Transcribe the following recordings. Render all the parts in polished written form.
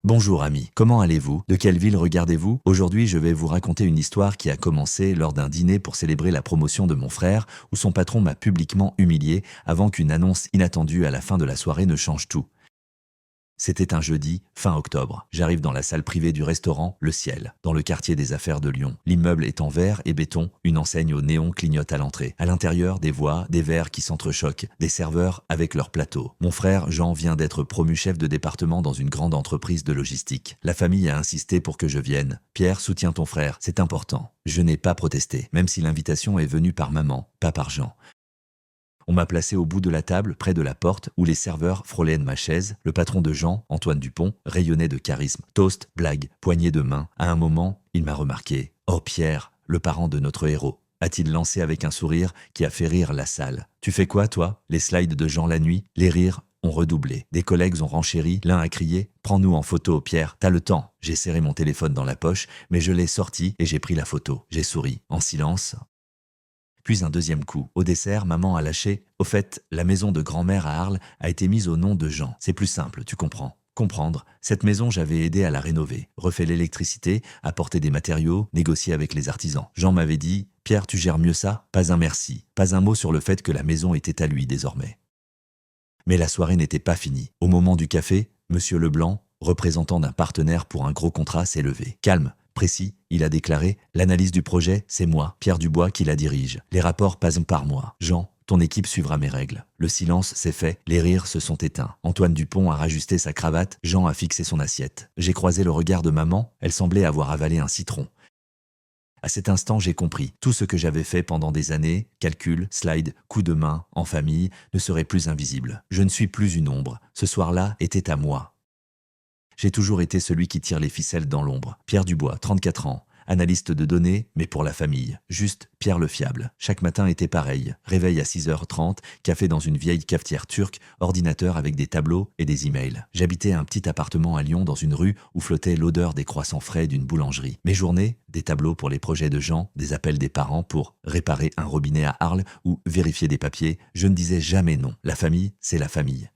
Bonjour amis, comment allez-vous? De quelle ville regardez-vous? Aujourd'hui, je vais vous raconter une histoire qui a commencé lors d'un dîner pour célébrer la promotion de mon frère, où son patron m'a publiquement humilié avant qu'une annonce inattendue à la fin de la soirée ne change tout. C'était un jeudi, fin octobre. J'arrive dans la salle privée du restaurant Le Ciel, dans le quartier des affaires de Lyon. L'immeuble est en verre et béton, une enseigne au néon clignote à l'entrée. À l'intérieur, des voix, des verres qui s'entrechoquent, des serveurs avec leur plateau. Mon frère Jean vient d'être promu chef de département dans une grande entreprise de logistique. La famille a insisté pour que je vienne. Pierre, soutiens ton frère, c'est important. Je n'ai pas protesté, même si l'invitation est venue par maman, pas par Jean. On m'a placé au bout de la table, près de la porte, où les serveurs frôlaient de ma chaise. Le patron de Jean, Antoine Dupont, rayonnait de charisme. Toast, blague, poignée de main. À un moment, il m'a remarqué. « Oh Pierre, le parent de notre héros », a-t-il lancé avec un sourire qui a fait rire la salle. « Tu fais quoi, toi ?» Les slides de Jean la nuit, les rires ont redoublé. Des collègues ont renchéri, l'un a crié « Prends-nous en photo, Pierre, t'as le temps !» J'ai serré mon téléphone dans la poche, mais je l'ai sorti et j'ai pris la photo. J'ai souri, en silence. Puis un deuxième coup. Au dessert, maman a lâché « Au fait, la maison de grand-mère à Arles a été mise au nom de Jean. C'est plus simple, tu comprends. » Comprendre. Cette maison, j'avais aidé à la rénover, refait l'électricité, apporté des matériaux, négocié avec les artisans. Jean m'avait dit « Pierre, tu gères mieux ça ?» Pas un merci, pas un mot sur le fait que la maison était à lui désormais. Mais la soirée n'était pas finie. Au moment du café, Monsieur Leblanc, représentant d'un partenaire pour un gros contrat, s'est levé. Calme, précis, il a déclaré « L'analyse du projet, c'est moi, Pierre Dubois, qui la dirige. Les rapports passent par moi. Jean, ton équipe suivra mes règles. » Le silence s'est fait, les rires se sont éteints. Antoine Dupont a rajusté sa cravate, Jean a fixé son assiette. J'ai croisé le regard de maman, elle semblait avoir avalé un citron. À cet instant, j'ai compris. Tout ce que j'avais fait pendant des années, calcul, slide, coup de main, en famille, ne serait plus invisible. Je ne suis plus une ombre. Ce soir-là était à moi. J'ai toujours été celui qui tire les ficelles dans l'ombre. Pierre Dubois, 34 ans, analyste de données, mais pour la famille. Juste Pierre le fiable. Chaque matin était pareil. Réveil à 6h30, café dans une vieille cafetière turque, ordinateur avec des tableaux et des emails. J'habitais un petit appartement à Lyon dans une rue où flottait l'odeur des croissants frais d'une boulangerie. Mes journées, des tableaux pour les projets de Jean, des appels des parents pour réparer un robinet à Arles ou vérifier des papiers. Je ne disais jamais non. La famille, c'est la famille.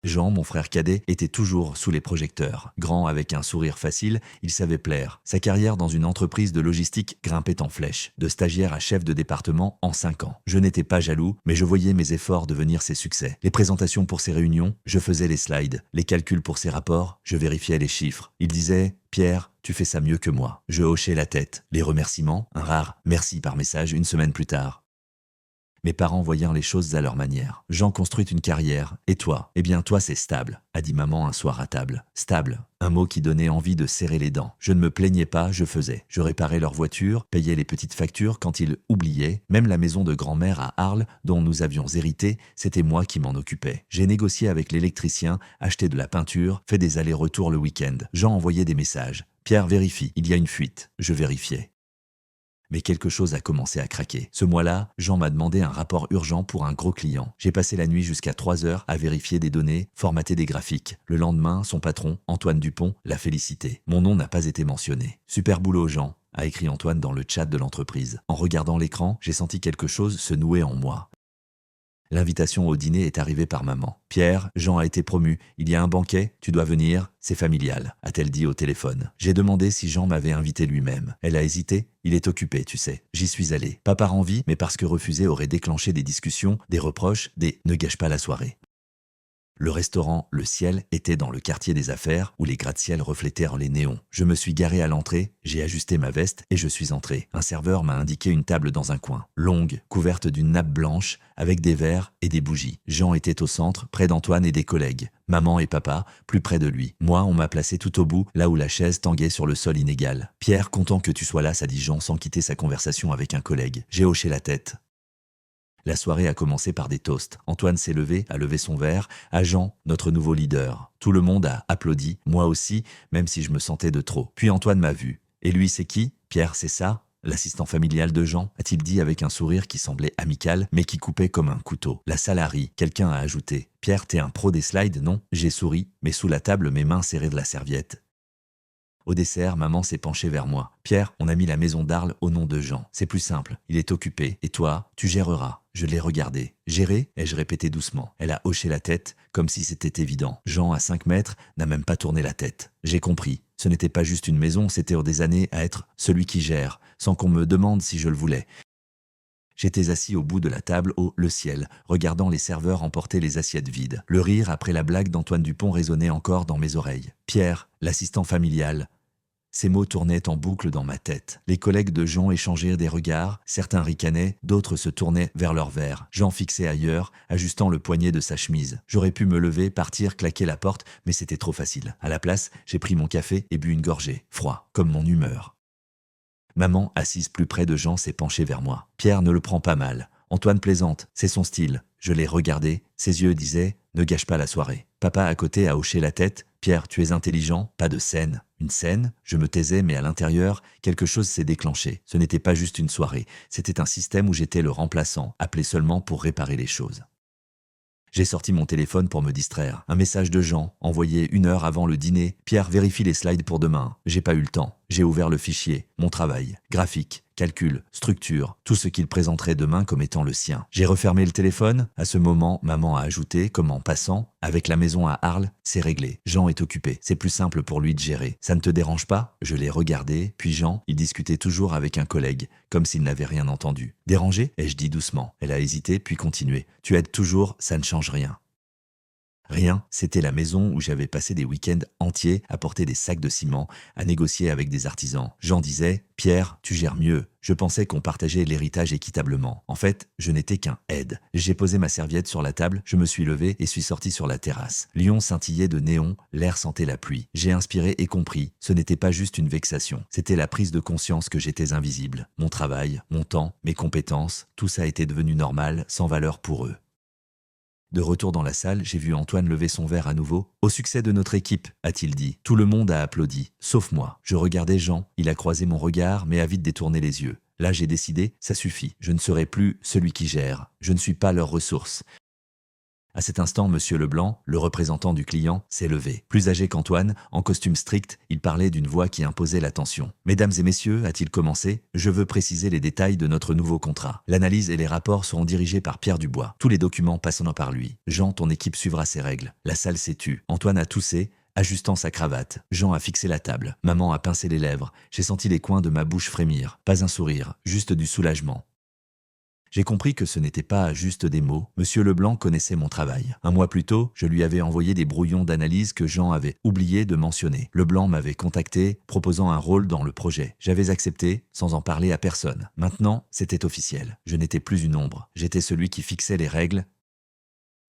Jean, mon frère cadet, était toujours sous les projecteurs. Grand avec un sourire facile, il savait plaire. Sa carrière dans une entreprise de logistique grimpait en flèche, de stagiaire à chef de département en 5 ans. Je n'étais pas jaloux, mais je voyais mes efforts devenir ses succès. Les présentations pour ses réunions, je faisais les slides. Les calculs pour ses rapports, je vérifiais les chiffres. Il disait « Pierre, tu fais ça mieux que moi ». Je hochais la tête. Les remerciements, un rare « merci » par message une semaine plus tard. Mes parents voyant les choses à leur manière. Jean construit une carrière. Et toi? Eh bien toi c'est stable, a dit maman un soir à table. Stable, un mot qui donnait envie de serrer les dents. Je ne me plaignais pas, je faisais. Je réparais leur voiture, payais les petites factures quand ils oubliaient. Même la maison de grand-mère à Arles, dont nous avions hérité, c'était moi qui m'en occupais. J'ai négocié avec l'électricien, acheté de la peinture, fait des allers-retours le week-end. Jean envoyait des messages. Pierre vérifie, il y a une fuite. Je vérifiais. Mais quelque chose a commencé à craquer. Ce mois-là, Jean m'a demandé un rapport urgent pour un gros client. J'ai passé la nuit jusqu'à 3 heures à vérifier des données, formater des graphiques. Le lendemain, son patron, Antoine Dupont, l'a félicité. Mon nom n'a pas été mentionné. Super boulot, Jean, a écrit Antoine dans le chat de l'entreprise. En regardant l'écran, j'ai senti quelque chose se nouer en moi. L'invitation au dîner est arrivée par maman. « Pierre, Jean a été promu. Il y a un banquet, tu dois venir. C'est familial », a-t-elle dit au téléphone. J'ai demandé si Jean m'avait invité lui-même. Elle a hésité. « Il est occupé, tu sais. » J'y suis allé. Pas par envie, mais parce que refuser aurait déclenché des discussions, des reproches, des « ne gâche pas la soirée ». Le restaurant Le Ciel était dans le quartier des affaires où les gratte-ciel reflétèrent les néons. Je me suis garé à l'entrée, j'ai ajusté ma veste et je suis entré. Un serveur m'a indiqué une table dans un coin, longue, couverte d'une nappe blanche, avec des verres et des bougies. Jean était au centre, près d'Antoine et des collègues. Maman et papa, plus près de lui. Moi, on m'a placé tout au bout, là où la chaise tanguait sur le sol inégal. « Pierre, content que tu sois là », ça dit Jean sans quitter sa conversation avec un collègue. J'ai hoché la tête. La soirée a commencé par des toasts. Antoine s'est levé, a levé son verre. À Jean, notre nouveau leader. Tout le monde a applaudi, moi aussi, même si je me sentais de trop. Puis Antoine m'a vu. « Et lui, c'est qui? Pierre, c'est ça? L'assistant familial de Jean ?» a-t-il dit avec un sourire qui semblait amical, mais qui coupait comme un couteau. La salle a ri. Quelqu'un a ajouté « Pierre, t'es un pro des slides, non ?» J'ai souri, mais sous la table, mes mains serrées de la serviette. Au dessert, maman s'est penchée vers moi. Pierre, on a mis la maison d'Arles au nom de Jean. C'est plus simple, il est occupé. Et toi, tu géreras. Je l'ai regardé. Gérer, ai-je répété doucement. Elle a hoché la tête, comme si c'était évident. Jean, à 5 mètres, n'a même pas tourné la tête. J'ai compris. Ce n'était pas juste une maison, c'était des années à être celui qui gère, sans qu'on me demande si je le voulais. J'étais assis au bout de la table, le ciel, regardant les serveurs emporter les assiettes vides. Le rire après la blague d'Antoine Dupont résonnait encore dans mes oreilles. Pierre, l'assistant familial. Ces mots tournaient en boucle dans ma tête. Les collègues de Jean échangèrent des regards, certains ricanaient, d'autres se tournaient vers leur verre. Jean fixait ailleurs, ajustant le poignet de sa chemise. J'aurais pu me lever, partir, claquer la porte, mais c'était trop facile. À la place, j'ai pris mon café et bu une gorgée. Froid, comme mon humeur. Maman, assise plus près de Jean, s'est penchée vers moi. Pierre ne le prend pas mal. Antoine plaisante, c'est son style. Je l'ai regardé, ses yeux disaient « Ne gâche pas la soirée ». Papa à côté a hoché la tête. « Pierre, tu es intelligent, pas de scène ». Une scène? Je me taisais, mais à l'intérieur, quelque chose s'est déclenché. Ce n'était pas juste une soirée, c'était un système où j'étais le remplaçant, appelé seulement pour réparer les choses. J'ai sorti mon téléphone pour me distraire. Un message de Jean, envoyé 1 heure avant le dîner. « Pierre, vérifie les slides pour demain. » J'ai pas eu le temps. J'ai ouvert le fichier, mon travail, graphique, calcul, structure, tout ce qu'il présenterait demain comme étant le sien. J'ai refermé le téléphone. À ce moment, maman a ajouté, comme en passant, « Avec la maison à Arles, c'est réglé. Jean est occupé. C'est plus simple pour lui de gérer. Ça ne te dérange pas ?» Je l'ai regardé, puis Jean, il discutait toujours avec un collègue, comme s'il n'avait rien entendu. « Dérangé ?» ai-je dit doucement. Elle a hésité, puis continué. « Tu aides toujours, ça ne change rien. » Rien, c'était la maison où j'avais passé des week-ends entiers à porter des sacs de ciment, à négocier avec des artisans. Jean disait « Pierre, tu gères mieux ». Je pensais qu'on partageait l'héritage équitablement. En fait, je n'étais qu'un aide. J'ai posé ma serviette sur la table, je me suis levé et suis sorti sur la terrasse. Lyon scintillait de néon, l'air sentait la pluie. J'ai inspiré et compris, ce n'était pas juste une vexation. C'était la prise de conscience que j'étais invisible. Mon travail, mon temps, mes compétences, tout ça était devenu normal, sans valeur pour eux. De retour dans la salle, j'ai vu Antoine lever son verre à nouveau. « Au succès de notre équipe », a-t-il dit. Tout le monde a applaudi, sauf moi. Je regardais Jean, il a croisé mon regard, mais a vite détourné les yeux. Là, j'ai décidé, ça suffit. Je ne serai plus celui qui gère. Je ne suis pas leur ressource. À cet instant, Monsieur Leblanc, le représentant du client, s'est levé. Plus âgé qu'Antoine, en costume strict, il parlait d'une voix qui imposait l'attention. « Mesdames et messieurs, a-t-il commencé, je veux préciser les détails de notre nouveau contrat. L'analyse et les rapports seront dirigés par Pierre Dubois. Tous les documents passant par lui. Jean, ton équipe suivra ses règles. » La salle s'est tue. Antoine a toussé, ajustant sa cravate. Jean a fixé la table. Maman a pincé les lèvres. J'ai senti les coins de ma bouche frémir. Pas un sourire, juste du soulagement. J'ai compris que ce n'était pas juste des mots. Monsieur Leblanc connaissait mon travail. 1 mois plus tôt, je lui avais envoyé des brouillons d'analyse que Jean avait oublié de mentionner. Leblanc m'avait contacté, proposant un rôle dans le projet. J'avais accepté, sans en parler à personne. Maintenant, c'était officiel. Je n'étais plus une ombre. J'étais celui qui fixait les règles.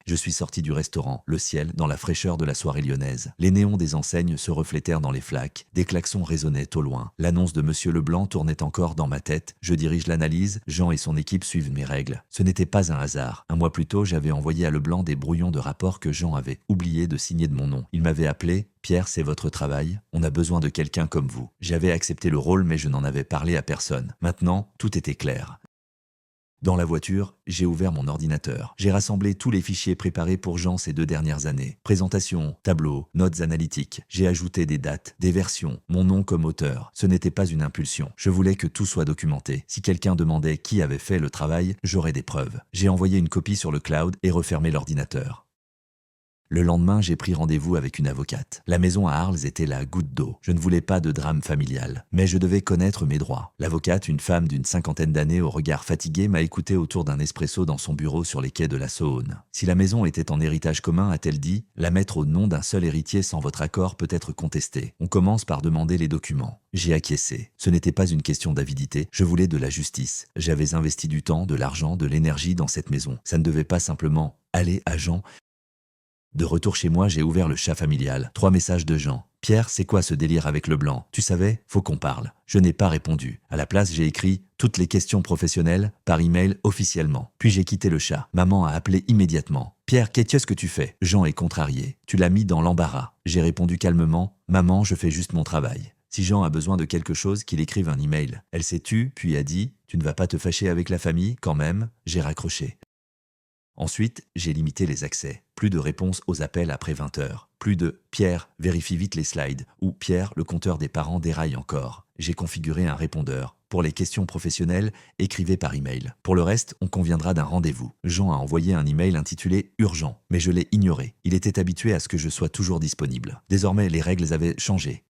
Je suis sorti du restaurant, le ciel, dans la fraîcheur de la soirée lyonnaise. Les néons des enseignes se reflétèrent dans les flaques, des klaxons résonnaient au loin. L'annonce de Monsieur Leblanc tournait encore dans ma tête. Je dirige l'analyse, Jean et son équipe suivent mes règles. Ce n'était pas un hasard. 1 mois plus tôt, j'avais envoyé à Leblanc des brouillons de rapports que Jean avait oublié de signer de mon nom. Il m'avait appelé « Pierre, c'est votre travail. On a besoin de quelqu'un comme vous. » J'avais accepté le rôle, mais je n'en avais parlé à personne. Maintenant, tout était clair. Dans la voiture, j'ai ouvert mon ordinateur. J'ai rassemblé tous les fichiers préparés pour Jean ces 2 dernières années. Présentation, tableau, notes analytiques. J'ai ajouté des dates, des versions, mon nom comme auteur. Ce n'était pas une impulsion. Je voulais que tout soit documenté. Si quelqu'un demandait qui avait fait le travail, j'aurais des preuves. J'ai envoyé une copie sur le cloud et refermé l'ordinateur. Le lendemain, j'ai pris rendez-vous avec une avocate. La maison à Arles était la goutte d'eau. Je ne voulais pas de drame familial, mais je devais connaître mes droits. L'avocate, une femme d'une 50aine d'années au regard fatigué, m'a écouté autour d'un espresso dans son bureau sur les quais de la Saône. Si la maison était en héritage commun, a-t-elle dit, la mettre au nom d'un seul héritier sans votre accord peut être contestée. On commence par demander les documents. J'ai acquiescé. Ce n'était pas une question d'avidité, je voulais de la justice. J'avais investi du temps, de l'argent, de l'énergie dans cette maison. Ça ne devait pas simplement aller à Jean. De retour chez moi, j'ai ouvert le chat familial. 3 messages de Jean. « Pierre, c'est quoi ce délire avec Leblanc? Tu savais? Faut qu'on parle. » Je n'ai pas répondu. À la place, j'ai écrit « Toutes les questions professionnelles » par email officiellement. Puis j'ai quitté le chat. Maman a appelé immédiatement. « Pierre, qu'est-ce que tu fais ?» Jean est contrarié. « Tu l'as mis dans l'embarras. » J'ai répondu calmement « Maman, je fais juste mon travail. » Si Jean a besoin de quelque chose, qu'il écrive un email. Elle s'est tue, puis a dit « Tu ne vas pas te fâcher avec la famille, quand même ?» J'ai raccroché. Ensuite, j'ai limité les accès. Plus de réponses aux appels après 20 heures. Plus de « Pierre, vérifie vite les slides » ou « Pierre, le compteur des parents déraille encore ». J'ai configuré un répondeur. Pour les questions professionnelles, écrivez par email. Pour le reste, on conviendra d'un rendez-vous. Jean a envoyé un email intitulé « Urgent », mais je l'ai ignoré. Il était habitué à ce que je sois toujours disponible. Désormais, les règles avaient changé.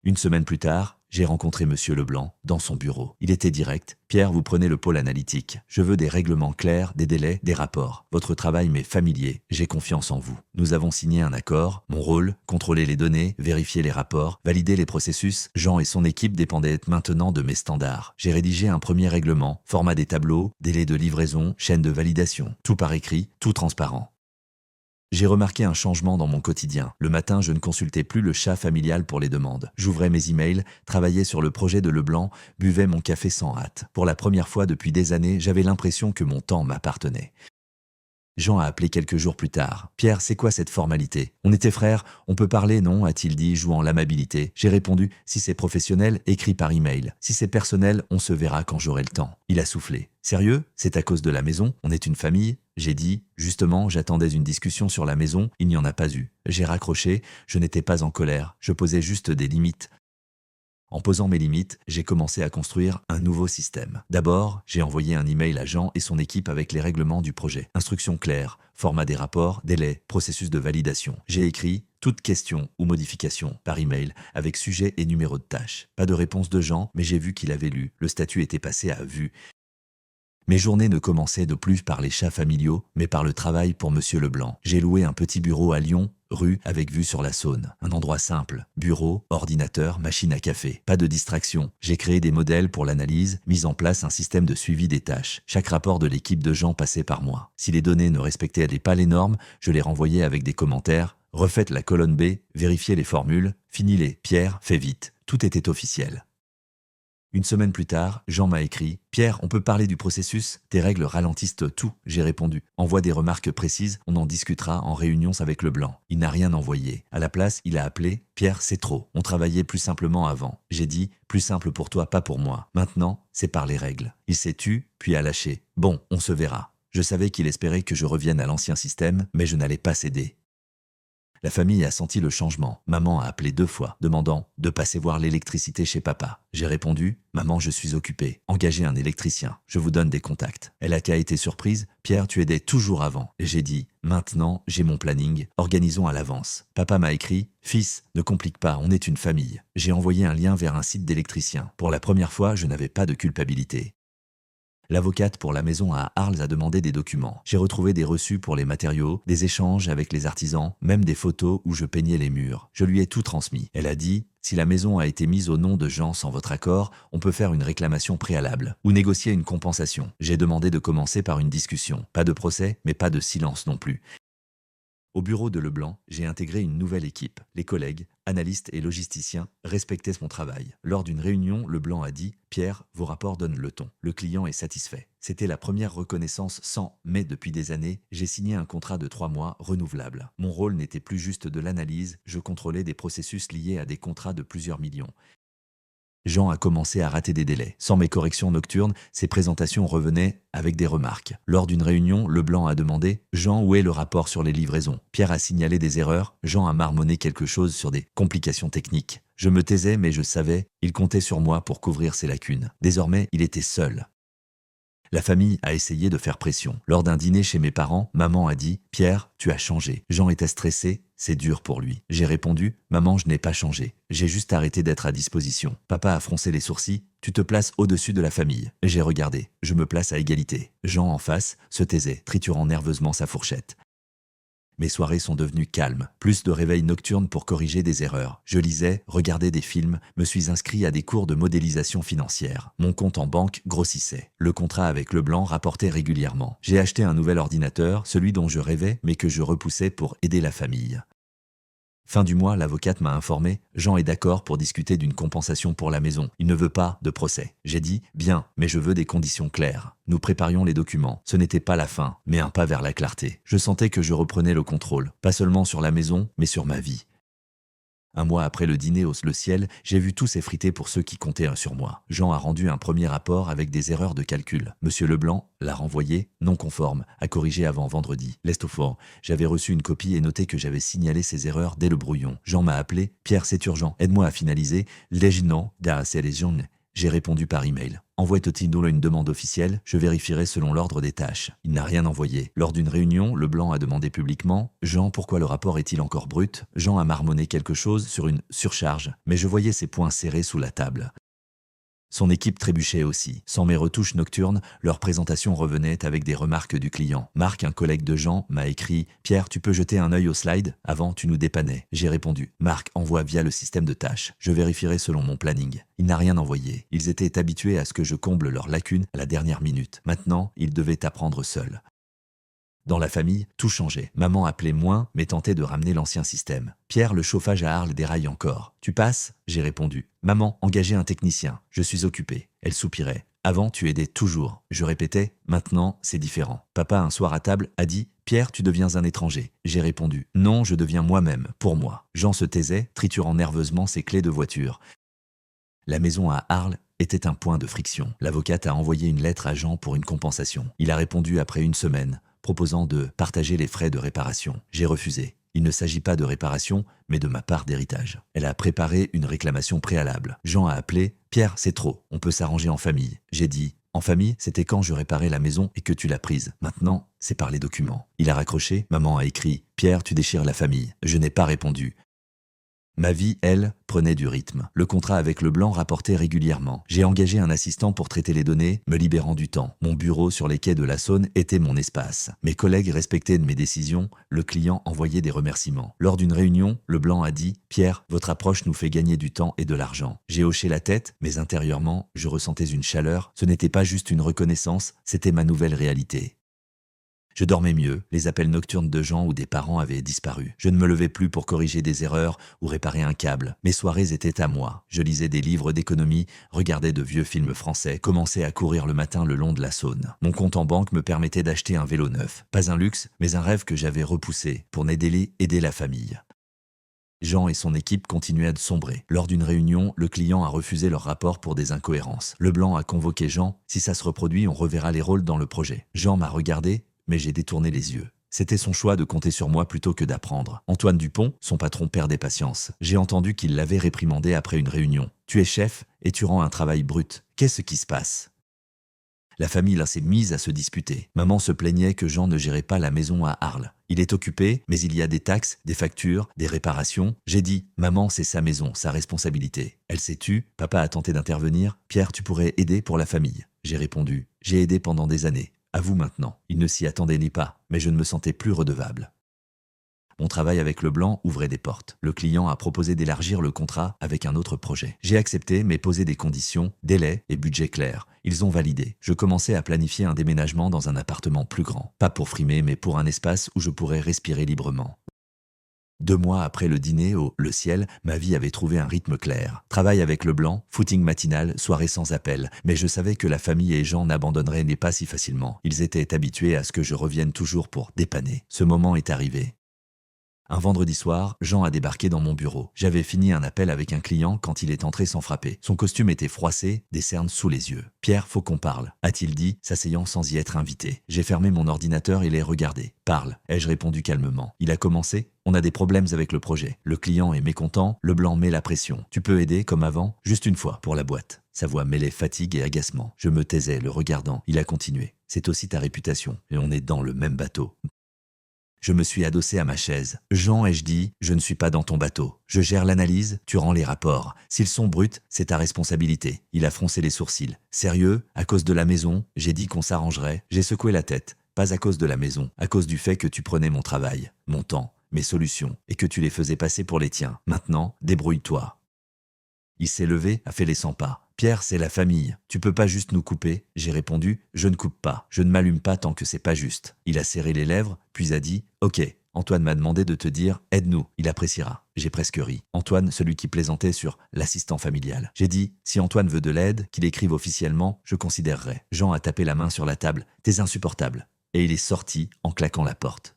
Une semaine plus tard, j'ai rencontré Monsieur Leblanc dans son bureau. Il était direct. « Pierre, vous prenez le pôle analytique. Je veux des règlements clairs, des délais, des rapports. Votre travail m'est familier. J'ai confiance en vous. » Nous avons signé un accord. Mon rôle, contrôler les données, vérifier les rapports, valider les processus. Jean et son équipe dépendaient maintenant de mes standards. J'ai rédigé un premier règlement, format des tableaux, délai de livraison, chaîne de validation. Tout par écrit, tout transparent. J'ai remarqué un changement dans mon quotidien. Le matin, je ne consultais plus le chat familial pour les demandes. J'ouvrais mes emails, travaillais sur le projet de Leblanc, buvais mon café sans hâte. Pour la première fois depuis des années, j'avais l'impression que mon temps m'appartenait. Jean a appelé quelques jours plus tard. « Pierre, c'est quoi cette formalité? On était frères, on peut parler, non ?» a-t-il dit, jouant l'amabilité. J'ai répondu « Si c'est professionnel, écrit par email. Si c'est personnel, on se verra quand j'aurai le temps. » Il a soufflé. « Sérieux? C'est à cause de la maison? On est une famille ?» J'ai dit « Justement, j'attendais une discussion sur la maison, il n'y en a pas eu. » J'ai raccroché, je n'étais pas en colère, je posais juste des limites. En posant mes limites, j'ai commencé à construire un nouveau système. D'abord, j'ai envoyé un email à Jean et son équipe avec les règlements du projet. Instructions claires, format des rapports, délai, processus de validation. J'ai écrit « Toute question ou modification » par email avec sujet et numéro de tâche. Pas de réponse de Jean, mais j'ai vu qu'il avait lu. Le statut était passé à vue. Mes journées ne commençaient de plus par les chats familiaux, mais par le travail pour Monsieur Leblanc. J'ai loué un petit bureau à Lyon, rue avec vue sur la Saône. Un endroit simple. Bureau, ordinateur, machine à café. Pas de distraction. J'ai créé des modèles pour l'analyse, mis en place un système de suivi des tâches. Chaque rapport de l'équipe de Jean passait par moi. Si les données ne respectaient pas les normes, je les renvoyais avec des commentaires. Refaites la colonne B, vérifiez les formules, finis-les. Pierre, fais vite. Tout était officiel. Une semaine plus tard, Jean m'a écrit « Pierre, on peut parler du processus? Tes règles ralentissent tout. » J'ai répondu « Envoie des remarques précises, on en discutera en réunion avec Leblanc. » Il n'a rien envoyé. À la place, il a appelé « Pierre, c'est trop. On travaillait plus simplement avant. » J'ai dit « Plus simple pour toi, pas pour moi. Maintenant, c'est par les règles. » Il s'est tu, puis a lâché. « Bon, on se verra. » Je savais qu'il espérait que je revienne à l'ancien système, mais je n'allais pas céder. La famille a senti le changement. Maman a appelé 2 fois, demandant de passer voir l'électricité chez papa. J'ai répondu « Maman, je suis occupée. Engagez un électricien. Je vous donne des contacts. » Elle a été surprise. « Pierre, tu aidais toujours avant. » Et j'ai dit « Maintenant, j'ai mon planning. Organisons à l'avance. » Papa m'a écrit « Fils, ne complique pas, on est une famille. » J'ai envoyé un lien vers un site d'électricien. Pour la première fois, je n'avais pas de culpabilité. L'avocate pour la maison à Arles a demandé des documents. J'ai retrouvé des reçus pour les matériaux, des échanges avec les artisans, même des photos où je peignais les murs. Je lui ai tout transmis. Elle a dit « Si la maison a été mise au nom de Jean sans votre accord, on peut faire une réclamation préalable ou négocier une compensation. » J'ai demandé de commencer par une discussion. Pas de procès, mais pas de silence non plus. Au bureau de Leblanc, j'ai intégré une nouvelle équipe. Les collègues, analystes et logisticiens respectaient mon travail. Lors d'une réunion, Leblanc a dit « Pierre, vos rapports donnent le ton. Le client est satisfait. » C'était la première reconnaissance mais depuis des années, j'ai signé un contrat de 3 mois renouvelable. Mon rôle n'était plus juste de l'analyse, je contrôlais des processus liés à des contrats de plusieurs millions. Jean a commencé à rater des délais. Sans mes corrections nocturnes, ses présentations revenaient avec des remarques. Lors d'une réunion, Leblanc a demandé « Jean, où est le rapport sur les livraisons ?» Pierre a signalé des erreurs, Jean a marmonné quelque chose sur des complications techniques. Je me taisais, mais je savais, il comptait sur moi pour couvrir ses lacunes. Désormais, il était seul. La famille a essayé de faire pression. Lors d'un dîner chez mes parents, maman a dit « Pierre, tu as changé. » Jean était stressé, c'est dur pour lui. J'ai répondu « Maman, je n'ai pas changé. J'ai juste arrêté d'être à disposition. » Papa a froncé les sourcils. « Tu te places au-dessus de la famille. » J'ai regardé. Je me place à égalité. Jean en face se taisait, triturant nerveusement sa fourchette. Mes soirées sont devenues calmes, plus de réveils nocturnes pour corriger des erreurs. Je lisais, regardais des films, me suis inscrit à des cours de modélisation financière. Mon compte en banque grossissait. Le contrat avec Leblanc rapportait régulièrement. J'ai acheté un nouvel ordinateur, celui dont je rêvais, mais que je repoussais pour aider la famille. Fin du mois, l'avocate m'a informé « Jean est d'accord pour discuter d'une compensation pour la maison. Il ne veut pas de procès. » J'ai dit « Bien, mais je veux des conditions claires. » Nous préparions les documents. Ce n'était pas la fin, mais un pas vers la clarté. Je sentais que je reprenais le contrôle, pas seulement sur la maison, mais sur ma vie. Un mois après le dîner au Le Ciel, j'ai vu tout s'effriter pour ceux qui comptaient sur moi. Jean a rendu un premier rapport avec des erreurs de calcul. Monsieur Leblanc l'a renvoyé, non conforme, à corriger avant vendredi. Lestofort, j'avais reçu une copie et noté que j'avais signalé ces erreurs dès le brouillon. Jean m'a appelé, Pierre, c'est urgent, aide-moi à finaliser. Legno da Selezione. J'ai répondu par email. Envoie-t-il une demande officielle, je vérifierai selon l'ordre des tâches. Il n'a rien envoyé. Lors d'une réunion, Leblanc a demandé publiquement « Jean, pourquoi le rapport est-il encore brut ?» Jean a marmonné quelque chose sur une surcharge, mais je voyais ses poings serrés sous la table. Son équipe trébuchait aussi. Sans mes retouches nocturnes, leur présentation revenait avec des remarques du client. Marc, un collègue de Jean, m'a écrit « Pierre, tu peux jeter un œil au slide? Avant, tu nous dépannais. » J'ai répondu « Marc envoie via le système de tâches. Je vérifierai selon mon planning. » Il n'a rien envoyé. Ils étaient habitués à ce que je comble leurs lacunes à la dernière minute. Maintenant, ils devaient apprendre seuls. Dans la famille, tout changeait. Maman appelait moins, mais tentait de ramener l'ancien système. Pierre, le chauffage à Arles déraille encore. Tu passes? J'ai répondu. Maman, engagez un technicien. Je suis occupé. Elle soupirait. Avant, tu aidais toujours. Je répétais. Maintenant, c'est différent. Papa, un soir à table, a dit Pierre, tu deviens un étranger. J'ai répondu. Non, je deviens moi-même, pour moi. Jean se taisait, triturant nerveusement ses clés de voiture. La maison à Arles était un point de friction. L'avocate a envoyé une lettre à Jean pour une compensation. Il a répondu après une semaine, proposant de partager les frais de réparation. J'ai refusé. Il ne s'agit pas de réparation, mais de ma part d'héritage. Elle a préparé une réclamation préalable. Jean a appelé « Pierre, c'est trop, on peut s'arranger en famille ». J'ai dit « En famille, c'était quand je réparais la maison et que tu l'as prise. Maintenant, c'est par les documents ». Il a raccroché, maman a écrit « Pierre, tu déchires la famille ». Je n'ai pas répondu. Ma vie, elle, prenait du rythme. Le contrat avec Leblanc rapportait régulièrement. J'ai engagé un assistant pour traiter les données, me libérant du temps. Mon bureau sur les quais de la Saône était mon espace. Mes collègues respectaient mes décisions, le client envoyait des remerciements. Lors d'une réunion, Leblanc a dit « Pierre, votre approche nous fait gagner du temps et de l'argent ». J'ai hoché la tête, mais intérieurement, je ressentais une chaleur. Ce n'était pas juste une reconnaissance, c'était ma nouvelle réalité. Je dormais mieux, les appels nocturnes de gens ou des parents avaient disparu. Je ne me levais plus pour corriger des erreurs ou réparer un câble. Mes soirées étaient à moi. Je lisais des livres d'économie, regardais de vieux films français, commençais à courir le matin le long de la Saône. Mon compte en banque me permettait d'acheter un vélo neuf. Pas un luxe, mais un rêve que j'avais repoussé pour aider la famille. Jean et son équipe continuaient à sombrer. Lors d'une réunion, le client a refusé leur rapport pour des incohérences. Leblanc a convoqué Jean. Si ça se reproduit, on reverra les rôles dans le projet. Jean m'a regardé, mais j'ai détourné les yeux. C'était son choix de compter sur moi plutôt que d'apprendre. Antoine Dupont, son patron, perdait patience. J'ai entendu qu'il l'avait réprimandé après une réunion. « Tu es chef et tu rends un travail brut. Qu'est-ce qui se passe ?» La famille là s'est mise à se disputer. Maman se plaignait que Jean ne gérait pas la maison à Arles. Il est occupé, mais il y a des taxes, des factures, des réparations. J'ai dit « Maman, c'est sa maison, sa responsabilité. » Elle s'est tue, papa a tenté d'intervenir. « Pierre, tu pourrais aider pour la famille. » J'ai répondu « J'ai aidé pendant des années. À vous maintenant. » Il ne s'y attendait ni pas, mais je ne me sentais plus redevable. Mon travail avec Leblanc ouvrait des portes. Le client a proposé d'élargir le contrat avec un autre projet. J'ai accepté, mais posé des conditions, délais et budget clairs. Ils ont validé. Je commençais à planifier un déménagement dans un appartement plus grand. Pas pour frimer, mais pour un espace où je pourrais respirer librement. 2 mois après le dîner au Le Ciel, ma vie avait trouvé un rythme clair. Travail avec Leblanc, footing matinal, soirée sans appel. Mais je savais que la famille et Jean n'abandonneraient pas si facilement. Ils étaient habitués à ce que je revienne toujours pour dépanner. Ce moment est arrivé. Un vendredi soir, Jean a débarqué dans mon bureau. J'avais fini un appel avec un client quand il est entré sans frapper. Son costume était froissé, des cernes sous les yeux. « Pierre, faut qu'on parle », a-t-il dit, s'asseyant sans y être invité. J'ai fermé mon ordinateur et l'ai regardé. « Parle », ai-je répondu calmement. Il a commencé. « On a des problèmes avec le projet. Le client est mécontent, Leblanc met la pression. Tu peux aider, comme avant, juste une fois, pour la boîte. » Sa voix mêlait fatigue et agacement. Je me taisais, le regardant. Il a continué. « C'est aussi ta réputation, et on est dans le même bateau. » Je me suis adossé à ma chaise. « Jean, ai-je dit, je ne suis pas dans ton bateau. Je gère l'analyse, tu rends les rapports. S'ils sont bruts, c'est ta responsabilité. » Il a froncé les sourcils. « Sérieux? À cause de la maison? J'ai dit qu'on s'arrangerait. » J'ai secoué la tête. « Pas à cause de la maison, à cause du fait que tu prenais mon travail, mon temps, mes solutions, et que tu les faisais passer pour les tiens. Maintenant, débrouille-toi. » Il s'est levé, a fait les 100 pas. « Pierre, c'est la famille. Tu peux pas juste nous couper ?» J'ai répondu « Je ne coupe pas. Je ne m'allume pas tant que c'est pas juste. » Il a serré les lèvres, puis a dit « Ok, Antoine m'a demandé de te dire « Aide-nous, il appréciera. » J'ai presque ri. Antoine, celui qui plaisantait sur l'assistant familial. J'ai dit « Si Antoine veut de l'aide, qu'il écrive officiellement, je considérerai. » Jean a tapé la main sur la table. « T'es insupportable. » Et il est sorti en claquant la porte.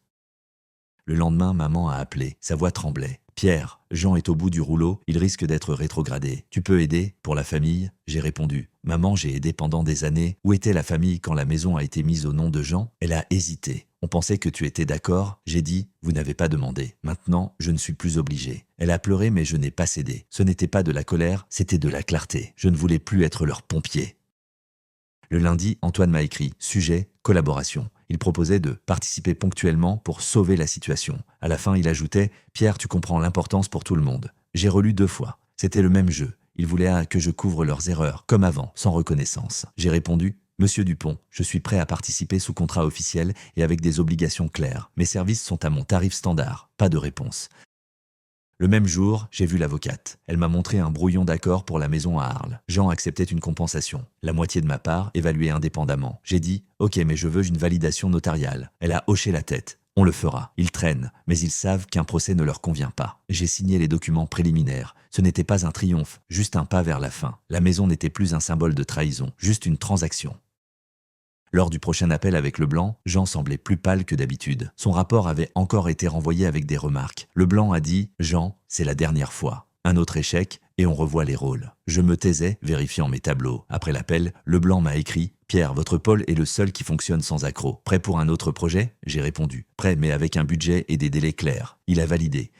Le lendemain, maman a appelé. Sa voix tremblait. Pierre, Jean est au bout du rouleau, il risque d'être rétrogradé. Tu peux aider pour la famille ?» J'ai répondu. « Maman, j'ai aidé pendant des années. Où était la famille quand la maison a été mise au nom de Jean ?» Elle a hésité. « On pensait que tu étais d'accord. » J'ai dit « Vous n'avez pas demandé. Maintenant, je ne suis plus obligé. » Elle a pleuré mais je n'ai pas cédé. Ce n'était pas de la colère, c'était de la clarté. Je ne voulais plus être leur pompier. Le lundi, Antoine m'a écrit « Sujet, collaboration ». Il proposait de participer ponctuellement pour sauver la situation. À la fin, il ajoutait « Pierre, tu comprends l'importance pour tout le monde. » J'ai relu 2 fois. C'était le même jeu. Il voulait que je couvre leurs erreurs, comme avant, sans reconnaissance. J'ai répondu « Monsieur Dupont, je suis prêt à participer sous contrat officiel et avec des obligations claires. Mes services sont à mon tarif standard. » Pas de réponse. Le même jour, j'ai vu l'avocate. Elle m'a montré un brouillon d'accord pour la maison à Arles. Jean acceptait une compensation, la moitié de ma part, évaluée indépendamment. J'ai dit « Ok, mais je veux une validation notariale. » Elle a hoché la tête. « On le fera. Ils traînent, mais ils savent qu'un procès ne leur convient pas. » J'ai signé les documents préliminaires. Ce n'était pas un triomphe, juste un pas vers la fin. La maison n'était plus un symbole de trahison, juste une transaction. Lors du prochain appel avec Leblanc, Jean semblait plus pâle que d'habitude. Son rapport avait encore été renvoyé avec des remarques. Leblanc a dit « Jean, c'est la dernière fois. » Un autre échec et on revoit les rôles. Je me taisais, vérifiant mes tableaux. Après l'appel, Leblanc m'a écrit « Pierre, votre pôle est le seul qui fonctionne sans accroc. Prêt pour un autre projet ?» J'ai répondu « Prêt, mais avec un budget et des délais clairs. » Il a validé.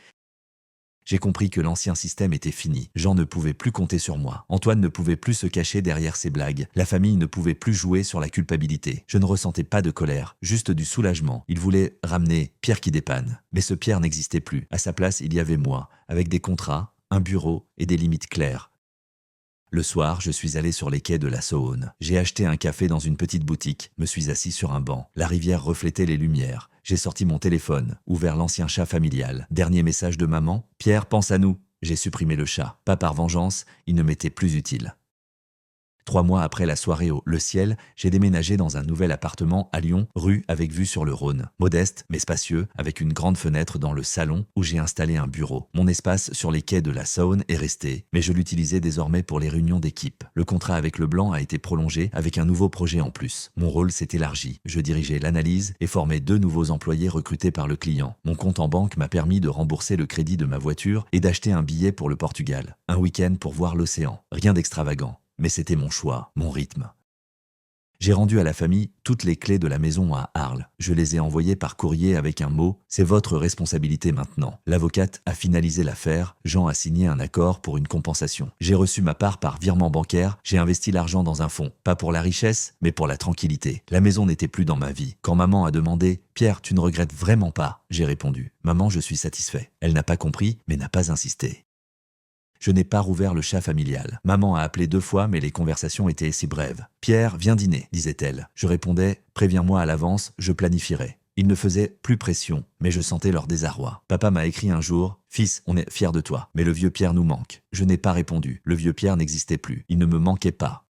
J'ai compris que l'ancien système était fini. Jean ne pouvait plus compter sur moi. Antoine ne pouvait plus se cacher derrière ses blagues. La famille ne pouvait plus jouer sur la culpabilité. Je ne ressentais pas de colère, juste du soulagement. Il voulait ramener Pierre qui dépanne. Mais ce Pierre n'existait plus. À sa place, il y avait moi, avec des contrats, un bureau et des limites claires. Le soir, je suis allé sur les quais de la Saône. J'ai acheté un café dans une petite boutique, me suis assis sur un banc. La rivière reflétait les lumières. J'ai sorti mon téléphone, ouvert l'ancien chat familial. Dernier message de maman, « Pierre, pense à nous !» J'ai supprimé le chat. Pas par vengeance, il ne m'était plus utile. 3 mois après la soirée au Le Ciel, j'ai déménagé dans un nouvel appartement à Lyon, rue avec vue sur le Rhône. Modeste, mais spacieux, avec une grande fenêtre dans le salon où j'ai installé un bureau. Mon espace sur les quais de la Saône est resté, mais je l'utilisais désormais pour les réunions d'équipe. Le contrat avec Leblanc a été prolongé avec un nouveau projet en plus. Mon rôle s'est élargi. Je dirigeais l'analyse et formais 2 nouveaux employés recrutés par le client. Mon compte en banque m'a permis de rembourser le crédit de ma voiture et d'acheter un billet pour le Portugal. Un week-end pour voir l'océan. Rien d'extravagant. Mais c'était mon choix, mon rythme. J'ai rendu à la famille toutes les clés de la maison à Arles. Je les ai envoyées par courrier avec un mot « C'est votre responsabilité maintenant ». L'avocate a finalisé l'affaire, Jean a signé un accord pour une compensation. J'ai reçu ma part par virement bancaire, j'ai investi l'argent dans un fonds. Pas pour la richesse, mais pour la tranquillité. La maison n'était plus dans ma vie. Quand maman a demandé « Pierre, tu ne regrettes vraiment pas ?» J'ai répondu « Maman, je suis satisfait ». Elle n'a pas compris, mais n'a pas insisté. Je n'ai pas rouvert le chat familial. Maman a appelé 2 fois, mais les conversations étaient si brèves. « Pierre, viens dîner », disait-elle. Je répondais « Préviens-moi à l'avance, je planifierai ». Ils ne faisaient plus pression, mais je sentais leur désarroi. Papa m'a écrit un jour « Fils, on est fiers de toi, mais le vieux Pierre nous manque ». Je n'ai pas répondu. Le vieux Pierre n'existait plus. Il ne me manquait pas.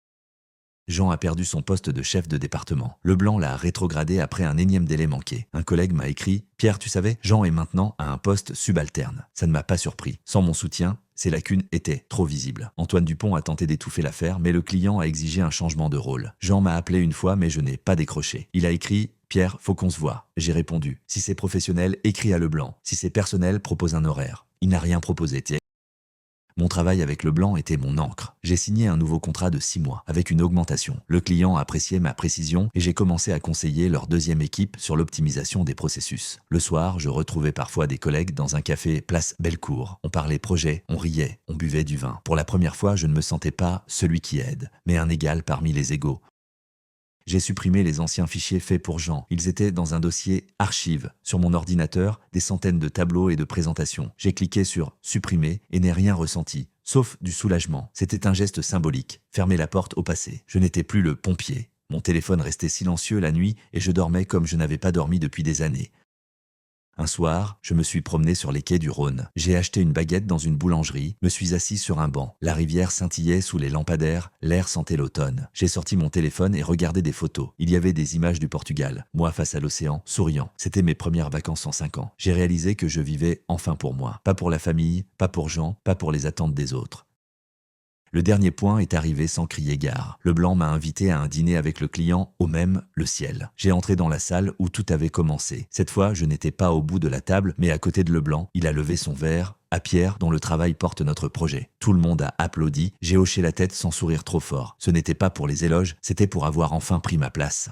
Jean a perdu son poste de chef de département. Leblanc l'a rétrogradé après un énième délai manqué. Un collègue m'a écrit « Pierre, tu savais, Jean est maintenant à un poste subalterne ». Ça ne m'a pas surpris. Sans mon soutien, ces lacunes étaient trop visibles. Antoine Dupont a tenté d'étouffer l'affaire, mais le client a exigé un changement de rôle. Jean m'a appelé une fois, mais je n'ai pas décroché. Il a écrit « Pierre, faut qu'on se voit ». J'ai répondu « Si c'est professionnel, écris à Leblanc. Si c'est personnel, propose un horaire ». Il n'a rien proposé. Mon travail avec Leblanc était mon encre. J'ai signé un nouveau contrat de 6 mois, avec une augmentation. Le client appréciait ma précision et j'ai commencé à conseiller leur 2e équipe sur l'optimisation des processus. Le soir, je retrouvais parfois des collègues dans un café place Bellecour. On parlait projet, on riait, on buvait du vin. Pour la première fois, je ne me sentais pas celui qui aide, mais un égal parmi les égaux. J'ai supprimé les anciens fichiers faits pour Jean. Ils étaient dans un dossier archives. Sur mon ordinateur, des centaines de tableaux et de présentations. J'ai cliqué sur « Supprimer » et n'ai rien ressenti, sauf du soulagement. C'était un geste symbolique, fermer la porte au passé. Je n'étais plus le pompier. Mon téléphone restait silencieux la nuit et je dormais comme je n'avais pas dormi depuis des années. Un soir, je me suis promené sur les quais du Rhône. J'ai acheté une baguette dans une boulangerie, me suis assis sur un banc. La rivière scintillait sous les lampadaires, l'air sentait l'automne. J'ai sorti mon téléphone et regardé des photos. Il y avait des images du Portugal, moi face à l'océan, souriant. C'était mes premières vacances en 5 ans. J'ai réalisé que je vivais enfin pour moi. Pas pour la famille, pas pour Jean, pas pour les attentes des autres. Le dernier point est arrivé sans crier gare. Leblanc m'a invité à un dîner avec le client au même Le Ciel. J'ai entré dans la salle où tout avait commencé. Cette fois, je n'étais pas au bout de la table, mais à côté de Leblanc. Il a levé son verre. à Pierre, dont le travail porte notre projet. Tout le monde a applaudi, j'ai hoché la tête sans sourire trop fort. Ce n'était pas pour les éloges, c'était pour avoir enfin pris ma place.